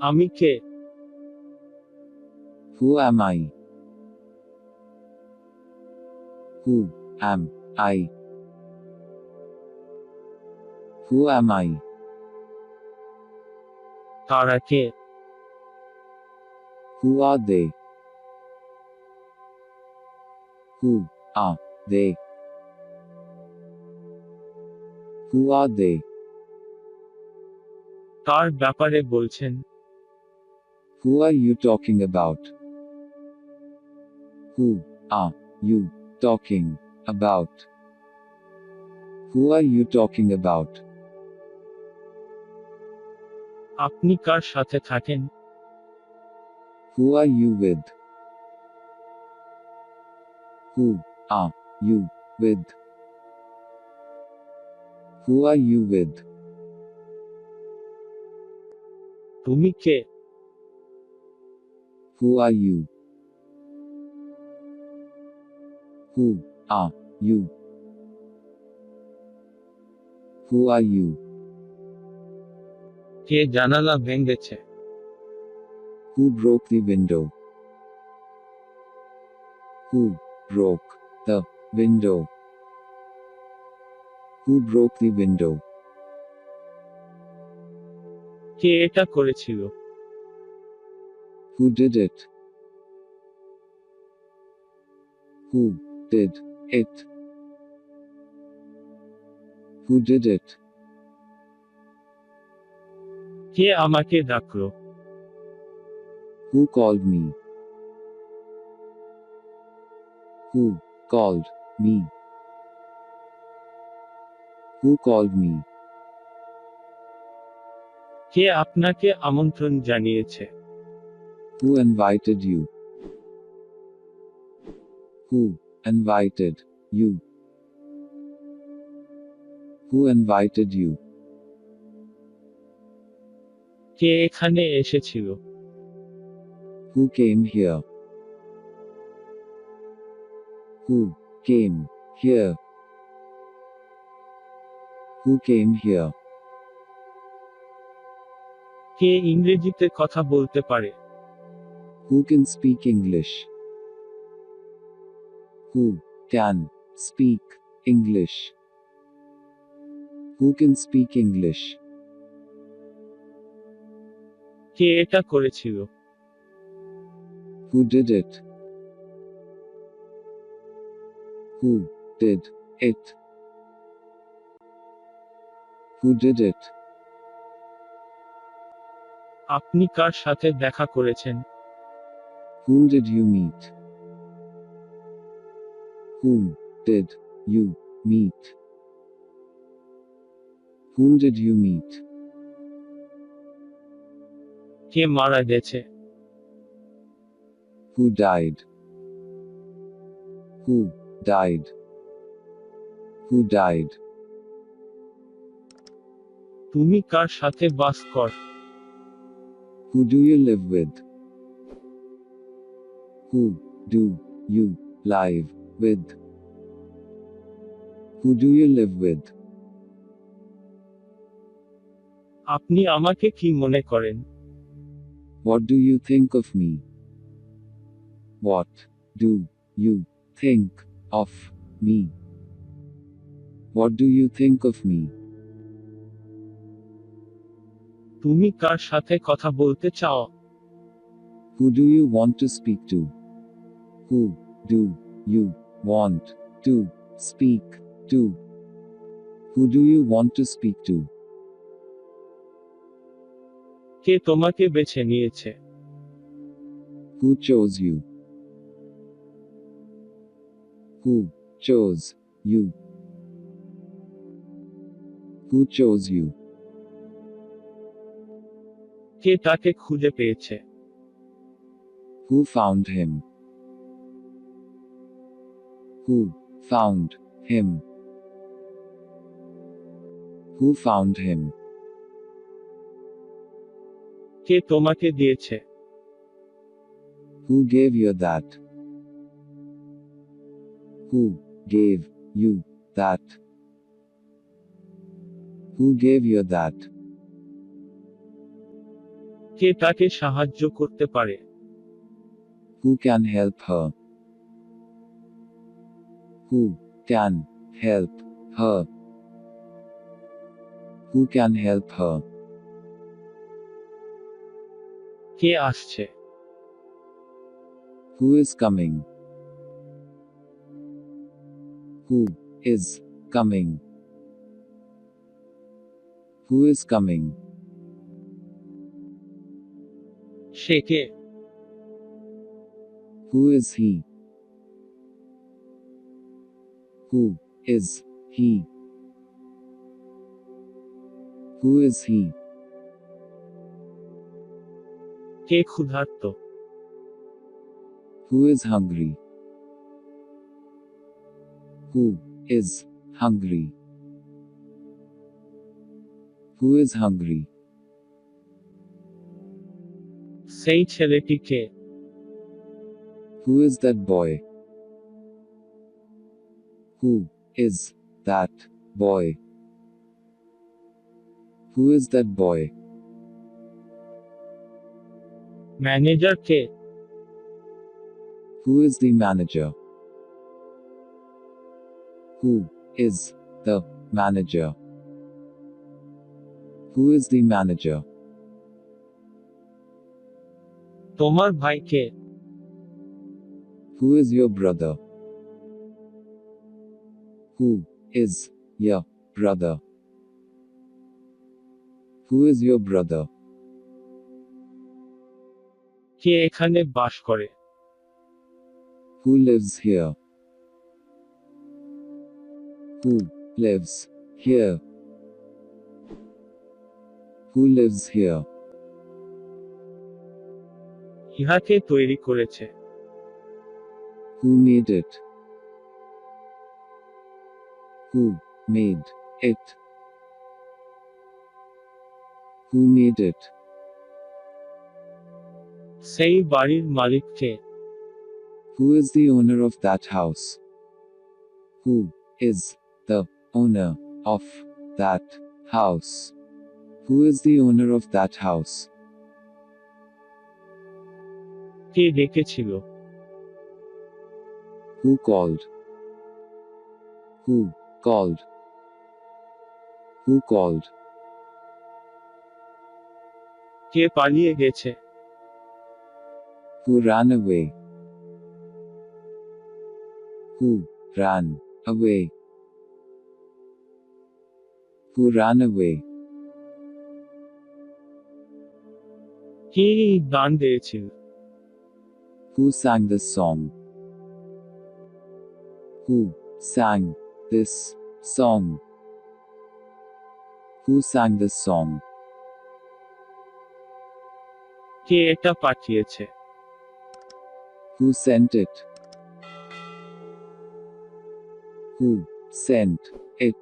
আমি কে? Who am I? Who am I? Who am I? তারা কে? Who are they? Who are they? Who are they? কার ব্যাপারে বলছেন? Who are you talking about? Who are you talking about? Who are you talking about? আপনি কার সাথে থাকেন? Who are you with? Who are you with? Who are you with? তুমি কে? Who are you? Who are you? Who are you? কে জানালা ভেঙেছে? Who broke the window? Who broke the window? Who broke the window? কে এটা করেছিল? Who did it? Who did it? Who did it? কে আমাকে ডাকলো? Who called me? Who called me? Who called me? কে আপনাকে আমন্ত্রণ জানিয়েছে? Who invited you? Who invited you? Who invited you? কে এখানে এসেছিল? Who came here? Who came here? Who came here? কে ইংরেজিতে কথা বলতে পারে? Who can speak English? Who can speak English? Who can speak English? কে এটা করেছিল? Who did it? Who did it? Who did it? আপনি কার সাথে দেখা করেছেন? Whom did you meet? Whom did you meet? Whom did you meet? কে মারা গেছে? Who died? Who died? Who died? তুমি কার সাথে বাস কর? Who do you live with? Who do you live with? Who do you live with? আপনি আমাকে কি মনে করেন? What do you think of me? What do you think of me? What do you think of me? তুমি কার সাথে কথা বলতে চাও? Who do you want to speak to? Who do you want to speak to? Who do you want to speak to? কে তোমাকে বেছে নিয়েছে? Who chose you? Who chose you? Who chose you? কে তাকে খুঁজে পেয়েছে? Who found him? Who found him? Who found him? কে তোমাকে দিয়েছে? Who gave you that? Who gave you that? Who gave you that? কে তাকে সাহায্য করতে পারে? Who can help her? Who can help her? Who can help her? কে আসছে? Who is coming? Who is coming? Who is coming? Say K? Who is he? Who is he? Who is he? কে ক্ষুধার্ত? Who is hungry? Who is hungry? Who is hungry? সেই ছেলেটি কে? Who is that boy? Who is that boy? Who is that boy? Manager K? Who is the manager? Who is the manager? Who is the manager? তোমার ভাই কে? Who is your brother? Who is your brother? Who is your brother? কে এখানে বাস করে? Who lives here? Who lives here? Who lives here? ইহাকে তৈরি করেছে? Who made it? Who made it? Who made it? সেই বাড়ির মালিক কে? Who is the owner of that house? Who is the owner of that house? Who is the owner of that house? কে ডেকেছিল? Who called? Who called? Who called? কে পালিয়ে গেছে? Who ran away? Who ran away? Who ran away? কে এই গান গেয়েছিল? Who sang this song? Who sang this song? Who sang this song? কে এটা পাঠিয়েছে? Who sent it? Who sent it?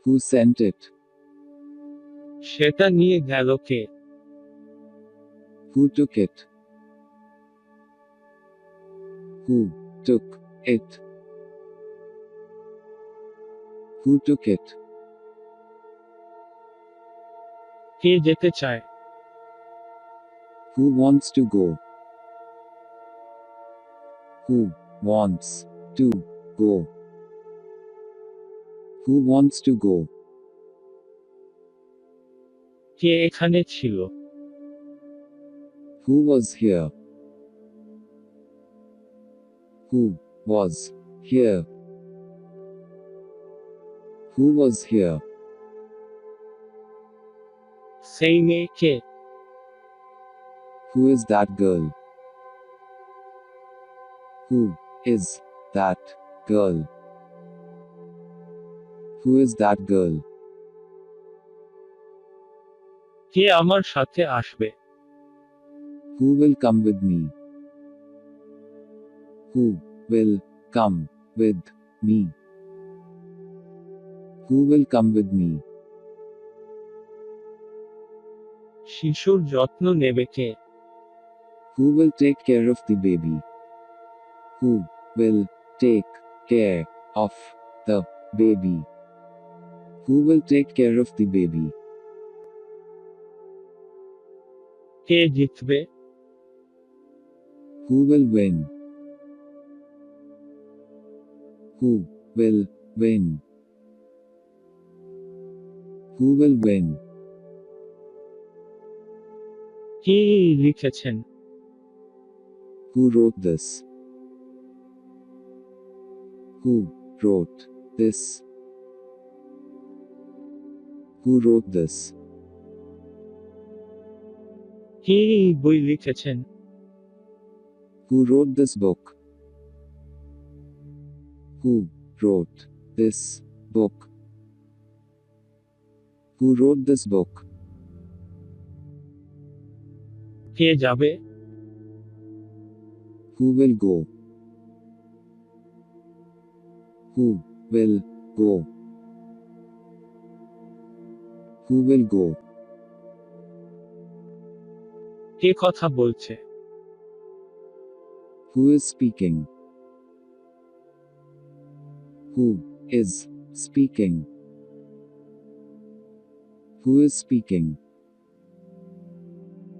Who sent it? সেটা নিয়ে গেল কে? Who took it? Who took it? Who took it? কে যেতে চায়? Who wants to go? Who wants to go? Who wants to go? কে এখানে ছিল? Who was here? Who was here? Who was here? সেই মেয়ে কে? Who is that girl? Who is that girl? Who is that girl? কে আমার সাথে আসবে? Who will come with me? Who will come with me? Who will come with me? শিশুর যত্ন নেবে কে? Who will take care of the baby? Who will take care of the baby? Who will take care of the baby? কে জিতবে? Who will win? Who will win? Who will win? কে লিখেছেন? Who wrote this? Who wrote this? Who wrote this? কে এই বই লিখেছেন? Who wrote this book? Who wrote this book? Who wrote this book? কে যাবে? Who will go? Who will go? Who will go? কে কথা বলছে? Who is speaking? Who is speaking? Who is speaking?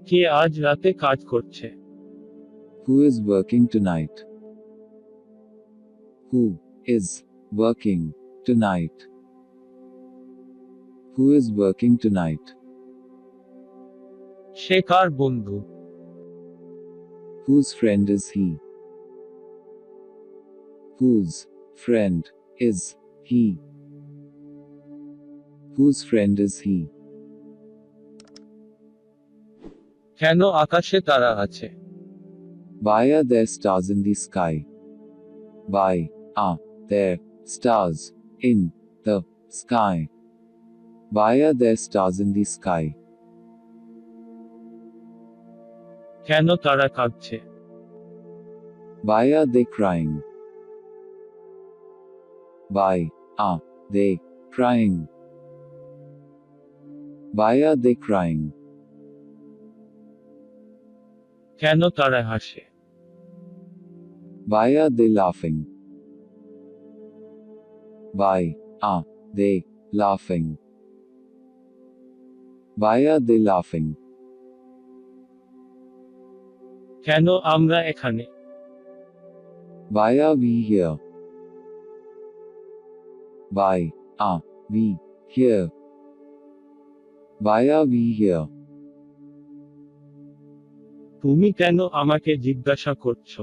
কে আজ রাতে কাজ করছে? Who is working tonight? Who is working tonight? Who is working tonight? সে কার বন্ধু? Whose friend is he? Whose friend is he? Whose friend is he? কেন আকাশে তারা আছে? Why are there stars in the sky? Why are there stars in the sky? Why are there stars in the sky? কেন তারা কাঁদছে? Why are they crying? Why are they crying? Why are they crying? কেন তারা হাসে? Why are they laughing? Why are they laughing? Why are they laughing? কেন আমরা এখানে? Why are we here? Why are we here? Why are we here? তুমি কেন আমাকে জিজ্ঞাসা করছো?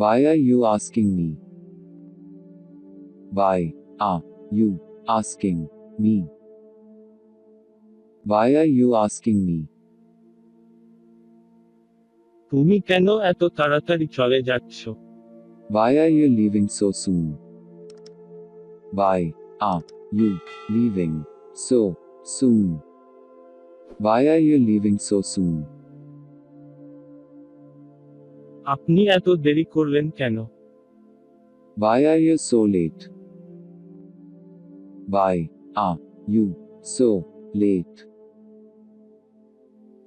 Why are you asking me? Why are you asking me? Why are you asking me? তুমি কেন এত তাড়াতাড়ি চলে যাচ্ছ? Why are you leaving so soon? Why are you leaving so soon? Why are you leaving so soon? আপনি এত দেরি করলেন কেন? Why are you so late? Why are you so late?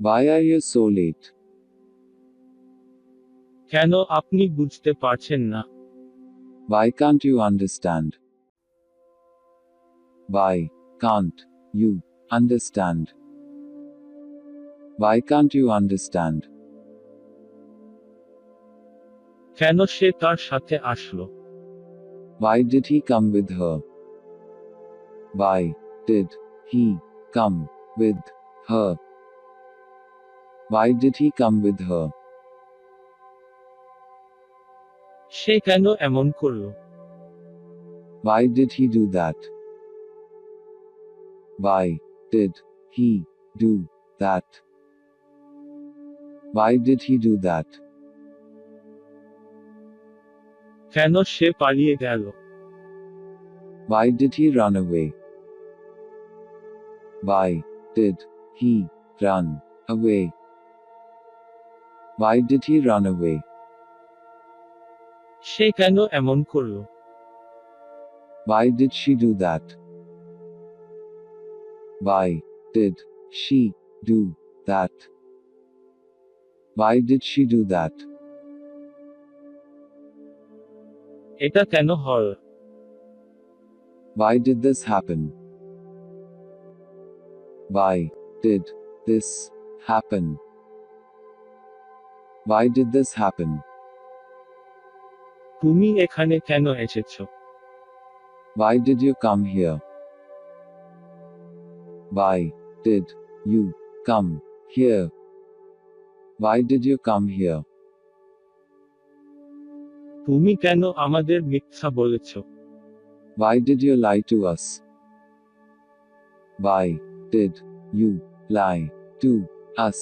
Why are you so late? কেন আপনি বুঝতে পারছেন না? Why can't you understand? Why can't you understand? Why can't you understand? কেন সে তার সাথে আসলো? Why did he come with her? Why did he come with her? Why did he come with her? সে কেন এমন করলো? Why did he do that? Why did he do that? Why did he do that? কেন সে পালিয়ে গেল? Why did he run away? Why did he run away? Why did he run away? সে কেন এমন করলো? Why did she do that? Why did she do that? Why did she do that? এটা কেন হল? Why did this happen? Why did this happen? Why did this happen? তুমি এখানে কেন এসেছো? Why did you come here? Why did you come here? Why did you come here? তুমি কেন আমাদের মিথ্যা বলেছো? Why did you lie to us? Why did you lie to us?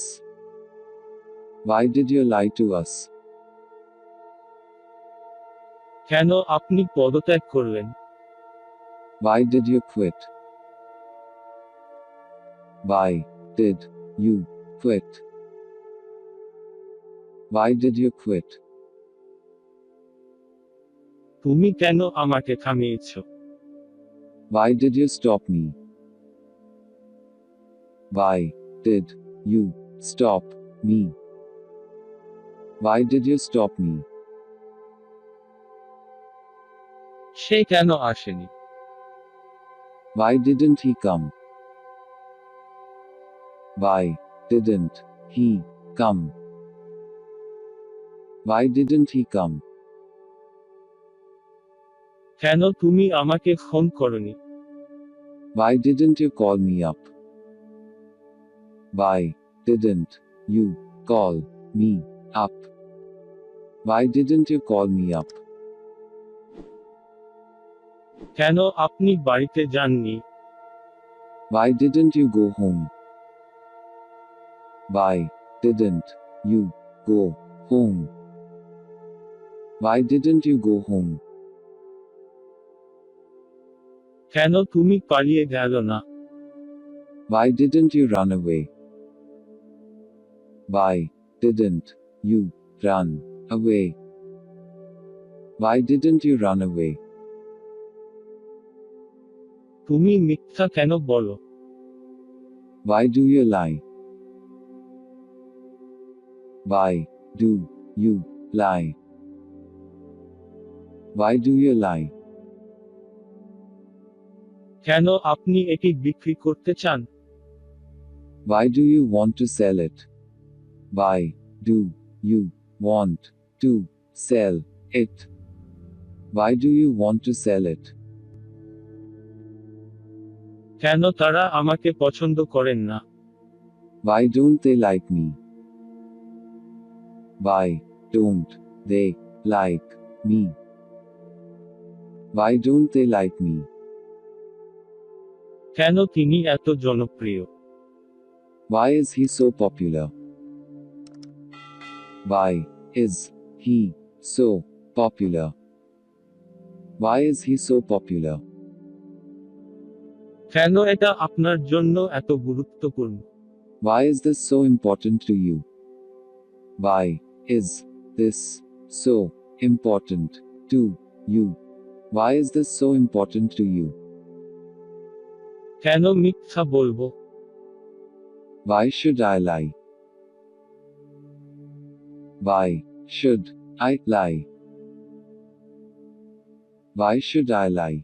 Why did you lie to us? কেন আপনি পদত্যাগ করলেন? Why did you quit? Why did you quit? Why did you quit? তুমি কেন আমাকে থামিয়েছো? Why did you stop me? Why did you stop me? Why did you stop me? সে কেন আসেনি? Why didn't he come? Why didn't he come? Why didn't he come? কেন তুমি আমাকে phone করনি? Why didn't you call me up? Why didn't you call me up? Why didn't you call me up? কেন আপনি বাড়িতে যাননি? Why didn't you go home? Why didn't you go home? Why didn't you go home? কেন তুমি পালিয়ে গেল না? Why didn't you run away? Why didn't you run away? Why didn't you run away? তুমি মিথ্যা কেন বলো? Why do you lie? Why do you lie? Why do you lie? কেন আপনি এটি বিক্রি করতে চান? Why do you want to sell it? Why do you want to sell it? Why do you want to sell it? কেন তারা আমাকে পছন্দ করেন না? Why don't they like me? Why don't they like me? Why don't they like me? কেন তিনি এত জনপ্রিয়? Why is he so popular? Why is he so popular? Why is he so popular? কেন এটা আপনার জন্য এত গুরুত্বপূর্ণ? Why is this so important to you? Why is this so important to you? Why is this so important to you? কেন মিথ্যা বলবো? Why should I lie? Why should I lie? Why should I lie?